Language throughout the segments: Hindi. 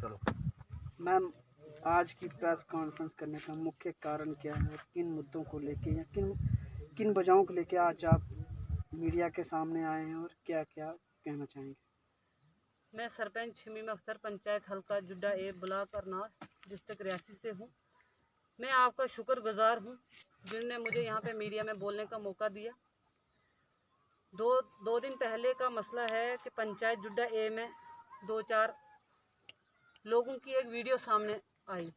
चलो। मैम, आज की प्रेस कॉन्फ्रेंस करने का मुख्य कारण क्या है? किन मुद्दों को लेके या किन वजहों को लेके आज आप मीडिया के सामने आए हैं और क्या-क्या कहना चाहेंगे? मैं सरपंच शमीम अख्तर, पंचायत हल्का जुड्डा ए ब्लॉक अरनास, डिस्ट्रिक्ट रियासी से हूँ। मैं आपका शुक्रगुजार हूँ जिनने मुझे यहाँ पे मीडिया में बोलने का मौका दिया। दो दिन पहले का मसला है कि पंचायत जुड्डा ए में 2-4 लोगों की एक वीडियो सामने आई।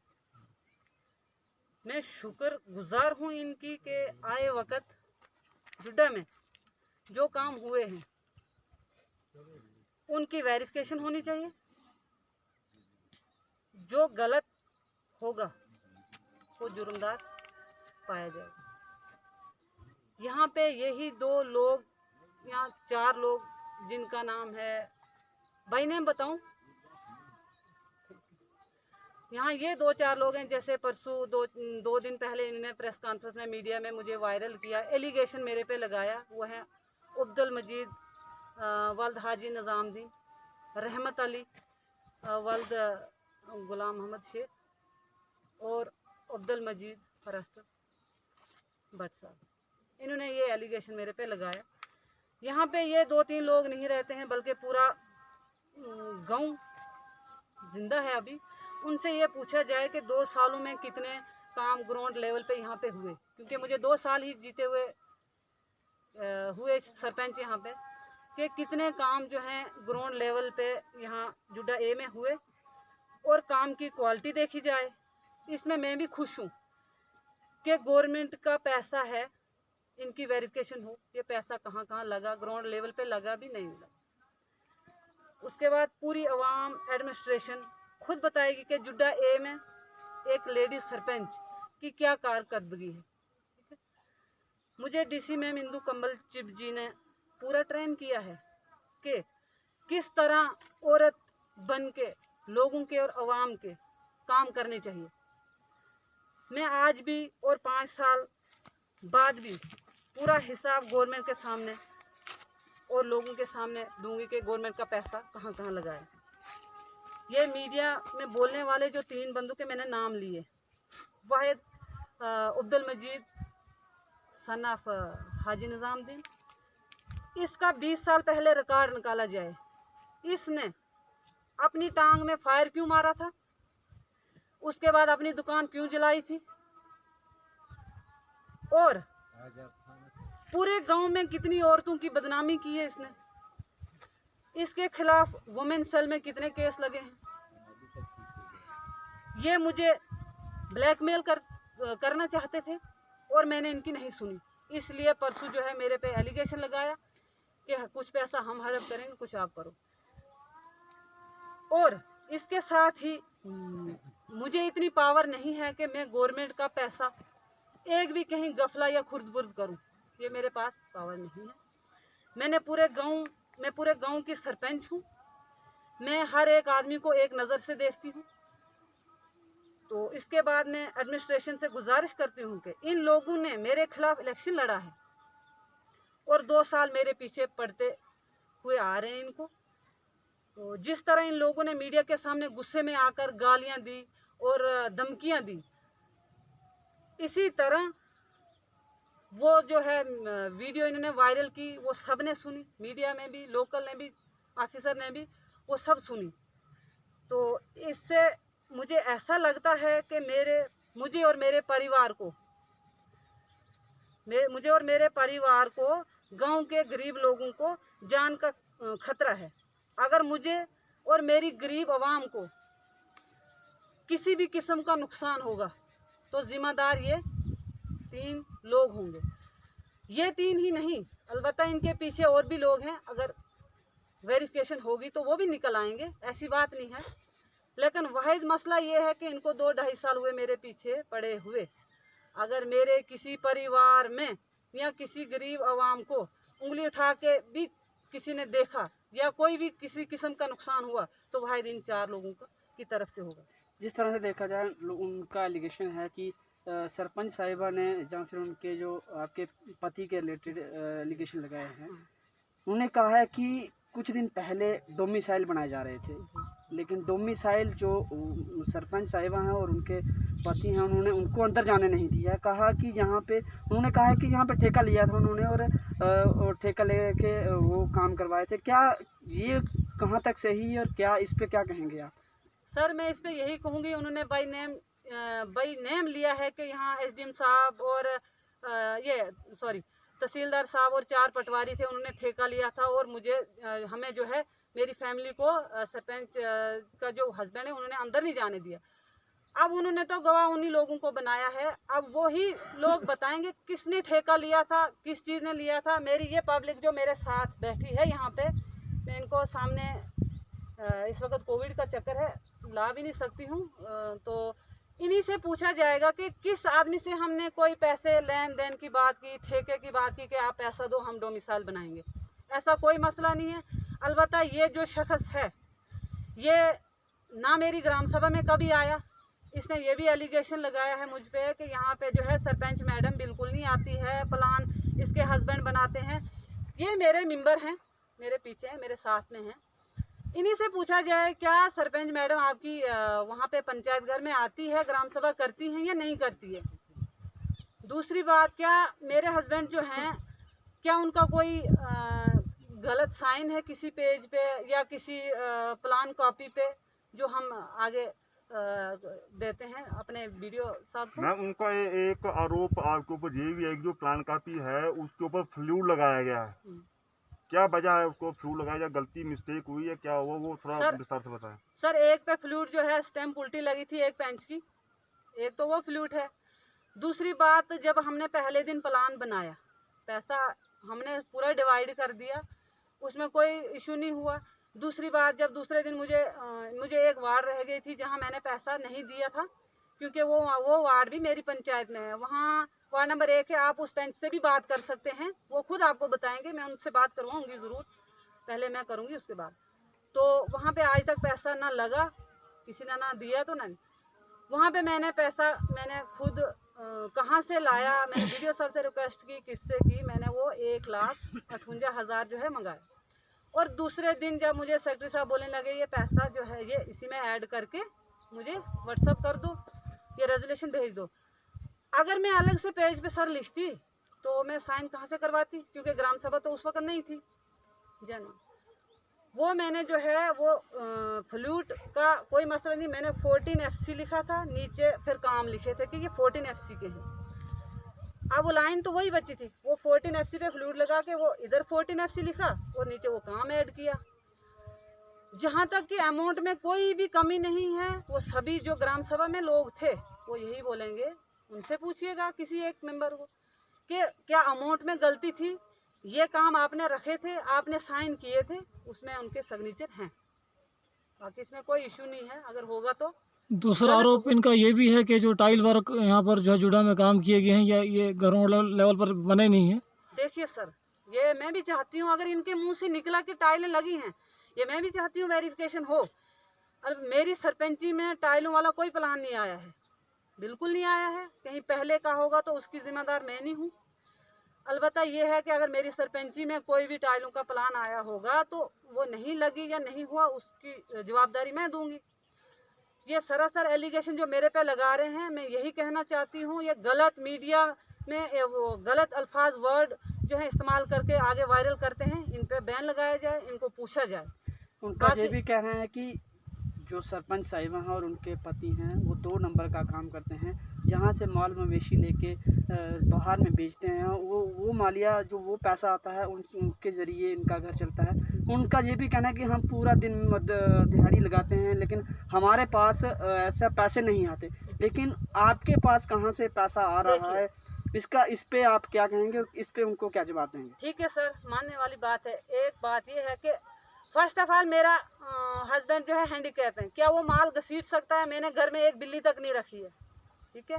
मैं शुक्रगुजार हूँ इनकी कि आए वक्त जुड्डा में जो काम हुए हैं उनकी वेरिफिकेशन होनी चाहिए। जो गलत होगा वो जुर्मदार पाया जाएगा। यहाँ पे यही 2 लोग या 4 लोग जिनका नाम है, बाई नेम बताऊं? यहाँ ये 2-4 लोग हैं। जैसे परसों दो दिन पहले इन्होंने प्रेस कॉन्फ्रेंस में मीडिया में मुझे वायरल किया, एलिगेशन मेरे पे लगाया। वो है अब्दुल मजीद वल्द हाजी निज़ामुद्दीन, रहमत अली वल्द गुलाम मोहम्मद शेख और अब्दुल मजीद फरस्त भट्ट साहब। इन्होंने ये एलिगेशन मेरे पे लगाया। यहाँ पे ये 2-3 लोग नहीं रहते हैं बल्कि पूरा गांव जिंदा है। अभी उनसे ये पूछा जाए कि 2 सालों में कितने काम ग्राउंड लेवल पे यहाँ पे हुए, क्योंकि मुझे 2 साल ही जीते हुए सरपंच यहाँ पे, कि कितने काम जो हैं ग्राउंड लेवल पे यहाँ जुड्डा ए में हुए और काम की क्वालिटी देखी जाए। इसमें मैं भी खुश हूँ कि गवर्नमेंट का पैसा है, इनकी वेरिफिकेशन हो ये पैसा कहाँ कहाँ लगा, ग्राउंड लेवल पे लगा भी नहीं लगा। उसके बाद पूरी अवाम एडमिनिस्ट्रेशन खुद बताएगी कि जुड्डा ए में एक लेडी सरपंच की क्या कारकर्दगी है। मुझे डीसी मैम इंदू कंबल चिप जी ने पूरा ट्रेन किया है कि किस तरह औरत बन के लोगों के और अवाम के काम करने चाहिए। मैं आज भी और 5 साल बाद भी पूरा हिसाब गवर्नमेंट के सामने और लोगों के सामने दूंगी कि गवर्नमेंट का पैसा कहाँ कहाँ लगाया। ये मीडिया में बोलने वाले जो 3 बंदों के मैंने नाम लिए, वाहिद अब्दुल मजीद सन ऑफ हाजी निज़ामुद्दीन, इसका 20 साल पहले रिकॉर्ड निकाला जाए। इसने अपनी टांग में फायर क्यों मारा था, उसके बाद अपनी दुकान क्यों जलाई थी, और पूरे गांव में कितनी औरतों की बदनामी की है इसने। इसके खिलाफ वुमेन सेल में कितने केस लगे हैं। ये मुझे ब्लैकमेल करना चाहते थे और मैंने इनकी नहीं सुनी। इसलिए परसों जो है मेरे पे एलिगेशन लगाया कि कुछ पैसा हम हड़प करेंगे, कुछ आप करो। और इसके साथ ही मुझे इतनी पावर नहीं है कि मैं गवर्नमेंट का पैसा एक भी कहीं गफला या खुर्द-बुर्द करूं। ये मेरे पास पावर नहीं है। मैं पूरे गांव की सरपंच हूं। मैं हर एक आदमी को एक नज़र से देखती हूं। तो इसके बाद मैं एडमिनिस्ट्रेशन से गुजारिश करती हूं कि इन लोगों ने मेरे खिलाफ इलेक्शन लड़ा है और 2 साल मेरे पीछे पड़ते हुए आ रहे हैं इनको। तो जिस तरह इन लोगों ने मीडिया के सामने गुस्से में आकर गालियां दी और धमकियां दी, इसी तरह वो जो है वीडियो इन्होंने वायरल की, वो सब ने सुनी, मीडिया में भी, लोकल ने भी, ऑफिसर ने भी, वो सब सुनी। तो इससे मुझे ऐसा लगता है कि मुझे और मेरे परिवार को गांव के गरीब लोगों को जान का खतरा है। अगर मुझे और मेरी गरीब आवाम को किसी भी किस्म का नुकसान होगा तो जिम्मेदार ये 3 लोग होंगे। ये 3 ही नहीं, अलबत्ता इनके पीछे और भी लोग हैं। अगर वेरिफिकेशन होगी तो वो भी निकल आएंगे, ऐसी बात नहीं है। लेकिन वाहिद मसला ये है कि इनको 2-2.5 साल हुए मेरे पीछे पड़े हुए। अगर मेरे किसी परिवार में या किसी गरीब आवाम को उंगली उठा के भी किसी ने देखा या कोई भी किसी किस्म का नुकसान हुआ तो वाहिद इन 4 लोगों की तरफ से होगा। जिस तरह से देखा जाए, उनका एलिगेशन है कि सरपंच साहिबा ने या फिर उनके जो आपके पति के रिलेटेड एलिगेशन लगाए हैं, उन्होंने कहा है कि कुछ दिन पहले डोमिसाइल बनाए जा रहे थे लेकिन डोमिसाइल जो सरपंच साहिबा हैं और उनके पति हैं, उन्होंने उनको अंदर जाने नहीं दिया। कहा कि यहाँ पे उन्होंने कहा है कि यहाँ पे ठेका लिया था उन्होंने और ठेका लेके वो काम करवाए थे। क्या ये कहाँ तक सही है और क्या इस पे क्या कहेंगे आप? सर मैं इस पे यही कहूँगी, उन्होंने बाई नेम लिया है कि यहाँ एसडीएम साहब और तहसीलदार साहब और 4 पटवारी थे, उन्होंने ठेका लिया था और हमें जो है मेरी फैमिली को सरपंच का जो हस्बैंड है उन्होंने अंदर नहीं जाने दिया। अब उन्होंने तो गवाह उन्हीं लोगों को बनाया है, अब वही लोग बताएंगे किसने ठेका लिया था, किस चीज़ ने लिया था। मेरी ये पब्लिक जो मेरे साथ बैठी है यहाँ पे, मैं इनको सामने इस वक्त कोविड का चक्कर है, ला भी नहीं सकती हूँ, तो इन्हीं से पूछा जाएगा कि किस आदमी से हमने कोई पैसे लेन देन की बात की, ठेके की बात की कि आप पैसा दो हम डोमिसाइल बनाएंगे। ऐसा कोई मसला नहीं है। अलबत्ता ये जो शख्स है ये ना मेरी ग्राम सभा में कभी आया, इसने ये भी एलिगेशन लगाया है मुझ पे कि यहाँ पे जो है सरपंच मैडम बिल्कुल नहीं आती है, प्लान इसके हस्बैंड बनाते हैं। ये मेरे मेंबर हैं, मेरे पीछे हैं, मेरे साथ में हैं। इन्हीं से पूछा जाए क्या सरपंच मैडम आपकी वहाँ पे पंचायत घर में आती है, ग्राम सभा करती हैं या नहीं करती है। दूसरी बात, क्या मेरे हस्बैंड जो हैं क्या उनका कोई गलत साइन है किसी पेज पे या किसी प्लान कॉपी पे जो हम आगे देते हैं अपने वीडियो साहब को। मैम उनका एक आरोप आपके ऊपर ये भी है कि जो प्लान कॉपी है उसके ऊपर फ्लूड लगाया गया है, क्या वजह है उसको फ्लूड लगाया, या गलती मिस्टेक हुई है, क्या हुआ वो थोड़ा विस्तार से बताएं। सर एक पे फ्लूड जो है स्टैम्प उल्टी लगी थी एक पेंच की, एक तो वो फ्लूड है। दूसरी बात, जब हमने पहले दिन प्लान बनाया पैसा हमने पूरा डिवाइड कर दिया, उसमें कोई इशू नहीं हुआ। दूसरी बात, जब दूसरे दिन मुझे एक वार्ड रह गई थी जहां मैंने पैसा नहीं दिया था, क्योंकि वो वार्ड भी मेरी पंचायत में है, वहां वार्ड नंबर 1 है। आप उस पेंच से भी बात कर सकते हैं, वो खुद आपको बताएंगे, मैं उनसे बात करवाऊंगी ज़रूर, पहले मैं करूंगी उसके बाद। तो वहाँ पे आज तक पैसा ना लगा, किसी ने ना दिया, तो नहीं वहाँ पे मैंने खुद कहाँ से लाया, मैंने वीडियो सबसे रिक्वेस्ट की, किससे की, मैंने वो 1,58,000 जो है मंगाया। और दूसरे दिन जब मुझे सेक्रेटरी साहब बोलने लगे ये पैसा जो है ये इसी में ऐड करके मुझे व्हाट्सअप कर दो, ये रेजोल्यूशन भेज दो। अगर मैं अलग से पेज पे सर लिखती तो मैं साइन कहाँ से करवाती, क्योंकि ग्राम सभा तो उस वक्त नहीं थी जाना। वो मैंने जो है वो फ्लूट का कोई मसला नहीं, मैंने 14 FC लिखा था, नीचे फिर काम लिखे थे कि ये 14 FC के हैं। अब वो लाइन तो वही बची थी, वो 14 FC पे फ्लूट लगा के वो इधर 14 FC लिखा और नीचे वो काम ऐड किया। जहाँ तक कि अमाउंट में कोई भी कमी नहीं है, वो सभी जो ग्राम सभा में लोग थे वो यही बोलेंगे, उनसे पूछिएगा किसी एक मेंबर को कि क्या अमाउंट में गलती थी, ये काम आपने रखे थे, आपने साइन किए थे, उसमें उनके सिग्नेचर हैं, बाकी इसमें कोई इशू नहीं है। अगर होगा तो दूसरा आरोप इनका ये भी है कि जो टाइल वर्क यहाँ पर जो है जुड़ा में काम किए गए हैं या ये ग्राउंड लेवल पर बने नहीं है। देखिए सर, ये मैं भी चाहती हूँ, अगर इनके मुंह से निकला कि टाइलें लगी हैं, ये मैं भी चाहती हूँ वेरिफिकेशन हो। अब मेरी सरपंची में टाइलों वाला कोई प्लान नहीं आया है, बिल्कुल नहीं आया है। कहीं पहले का होगा तो उसकी जिम्मेदार मैं नहीं हूँ। अलबत्ता ये है कि अगर मेरी सरपंची में कोई भी टाइलों का प्लान आया होगा तो वो नहीं लगी या नहीं हुआ, उसकी जवाबदारी मैं दूंगी। ये सरासर एलिगेशन जो मेरे पे लगा रहे हैं, मैं यही कहना चाहती हूँ, ये गलत मीडिया में वो गलत अल्फाज वर्ड जो है इस्तेमाल करके आगे वायरल करते हैं, इन पे बैन लगाया जाए, इनको पूछा जाए। उनका ये भी कहना है कि जो सरपंच साहिबा हैं और उनके पति हैं वो 2 नंबर का काम करते हैं, जहाँ से माल मवेशी लेके बाहर में बेचते हैं, वो मालिया जो वो पैसा आता है उनके ज़रिए इनका घर चलता है। उनका ये भी कहना है कि हम पूरा दिन दिहाड़ी लगाते हैं लेकिन हमारे पास ऐसा पैसे नहीं आते, लेकिन आपके पास कहाँ से पैसा आ रहा है, इस पे आप क्या कहेंगे, इस पे उनको क्या जवाब देंगे? ठीक है सर, मानने वाली बात है। एक बात ये है कि फर्स्ट ऑफ ऑल मेरा हस्बैंड जो है हैंडीकैप है, क्या वो माल घसीट सकता है? मैंने घर में एक बिल्ली तक नहीं रखी है, ठीक है।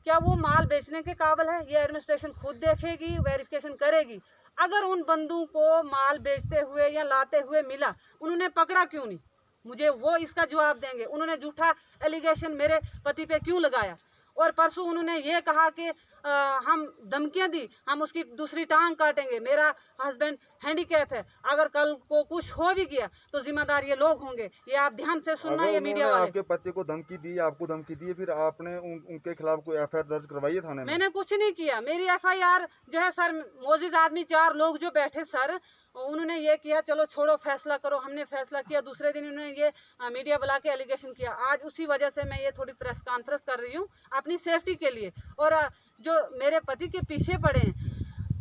क्या वो माल बेचने के काबिल है? ये एडमिनिस्ट्रेशन खुद देखेगी, वेरिफिकेशन करेगी। अगर उन बंदों को माल बेचते हुए या लाते हुए मिला, उन्होंने पकड़ा क्यों नहीं? मुझे वो इसका जवाब देंगे। उन्होंने झूठा एलिगेशन मेरे पति पे क्यों लगाया? और परसों उन्होंने ये कहा कि हम धमकियां दी, हम उसकी दूसरी टांग काटेंगे, मेरा हस्बैंड हैंडीकैप है, अगर कल को कुछ हो भी गया तो जिम्मेदार ये लोग होंगे। ये आप ध्यान से सुनना, अगर ये मीडिया उन्होंने वाले। आपके पति को धमकी दी, आपको धमकी दी, फिर आपने उनके खिलाफ कोई एफआईआर दर्ज करवाई है थाने में? मैंने कुछ नहीं किया। मेरी एफआईआर जो है सर, मोजिज आदमी 4 लोग जो बैठे सर, उन्होंने ये किया, चलो छोड़ो फैसला करो, हमने फैसला किया। दूसरे दिन उन्होंने ये मीडिया बुला के एलिगेशन किया। आज उसी वजह से मैं ये थोड़ी प्रेस कॉन्फ्रेंस कर रही हूँ अपनी सेफ्टी के लिए। और जो मेरे पति के पीछे पड़े हैं,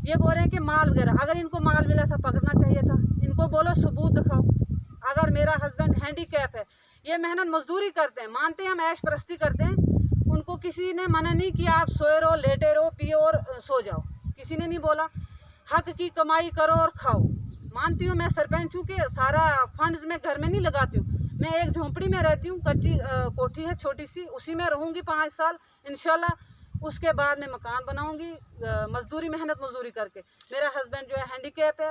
ये बोल रहे हैं कि माल वगैरह, अगर इनको माल मिला था पकड़ना चाहिए था, इनको बोलो सबूत दिखाओ। अगर मेरा हस्बैंड हैंडीकैप है, ये मेहनत मजदूरी करते हैं, मानते हैं हम ऐश परस्ती करते हैं, उनको किसी ने मना नहीं किया आप सोए रहो, लेटे रहो, पियो और सो जाओ, किसी ने नहीं बोला। हक की कमाई करो और खाओ। मानती हूँ मैं सरपंच हूँ कि सारा फंड्स मैं घर में नहीं लगाती हूँ, मैं एक झोंपड़ी में रहती हूँ, कच्ची कोठी है छोटी सी, उसी में रहूँगी 5 साल इंशाल्लाह। उसके बाद मैं मकान बनाऊँगी मजदूरी, मेहनत मजदूरी करके। मेरा हस्बैंड जो है हैंडीकैप है।